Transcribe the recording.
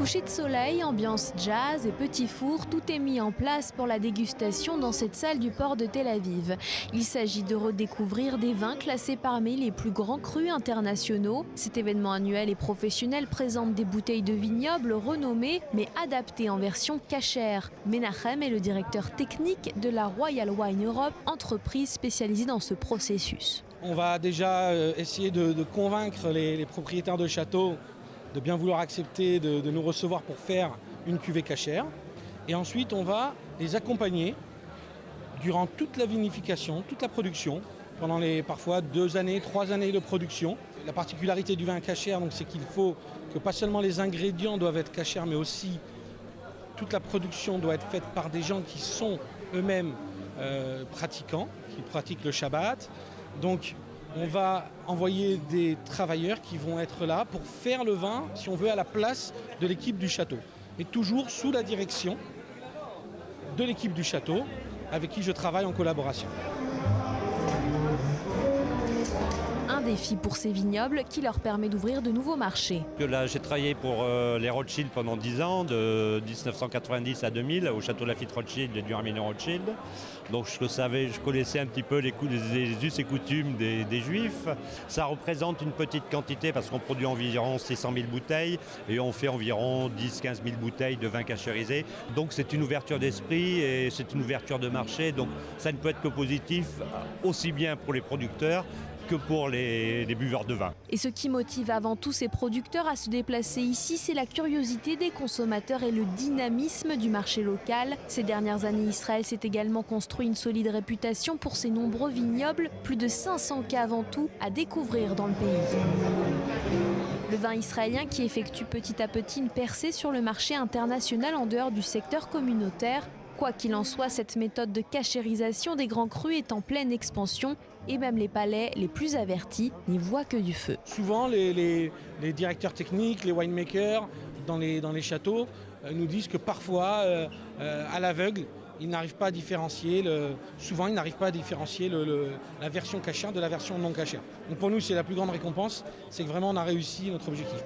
Coucher de soleil, ambiance jazz et petit four, tout est mis en place pour la dégustation dans cette salle du port de Tel Aviv. Il s'agit de redécouvrir des vins classés parmi les plus grands crus internationaux. Cet événement annuel et professionnel présente des bouteilles de vignobles renommées mais adaptées en version cachère. Menachem est le directeur technique de la Royal Wine Europe, entreprise spécialisée dans ce processus. On va déjà essayer de convaincre les propriétaires de châteaux de bien vouloir accepter de nous recevoir pour faire une cuvée cachère. Et ensuite, on va les accompagner durant toute la vinification, toute la production, pendant les parfois 2 années, 3 années de production. La particularité du vin cachère, c'est qu'il faut que pas seulement les ingrédients doivent être cachers, mais aussi toute la production doit être faite par des gens qui sont eux-mêmes pratiquants, qui pratiquent le Shabbat. Donc, on va envoyer des travailleurs qui vont être là pour faire le vin, si on veut, à la place de l'équipe du château. Mais toujours sous la direction de l'équipe du château avec qui je travaille en collaboration. Un défi pour ces vignobles qui leur permet d'ouvrir de nouveaux marchés. Là, j'ai travaillé pour les Rothschild pendant 10 ans, de 1990 à 2000, au château Lafite Rothschild et du Hermine Rothschild. Donc je connaissais un petit peu les us et coutumes des Juifs. Ça représente une petite quantité parce qu'on produit environ 600 000 bouteilles et on fait environ 10-15 000 bouteilles de vin cachérisé. Donc c'est une ouverture d'esprit et c'est une ouverture de marché. Donc ça ne peut être que positif, aussi bien pour les producteurs que pour les buveurs de vin. Et ce qui motive avant tout ces producteurs à se déplacer ici, c'est la curiosité des consommateurs et le dynamisme du marché local. Ces dernières années, Israël s'est également construit une solide réputation pour ses nombreux vignobles, plus de 500 cas avant tout à découvrir dans le pays. Le vin israélien qui effectue petit à petit une percée sur le marché international en dehors du secteur communautaire. Quoi qu'il en soit, cette méthode de cachérisation des grands crus est en pleine expansion et même les palais les plus avertis n'y voient que du feu. Souvent, les directeurs techniques, les winemakers dans les châteaux nous disent que parfois, à l'aveugle, ils n'arrivent pas à différencier, la version cachère de la version non cachère. Donc pour nous, c'est la plus grande récompense, c'est que vraiment on a réussi notre objectif.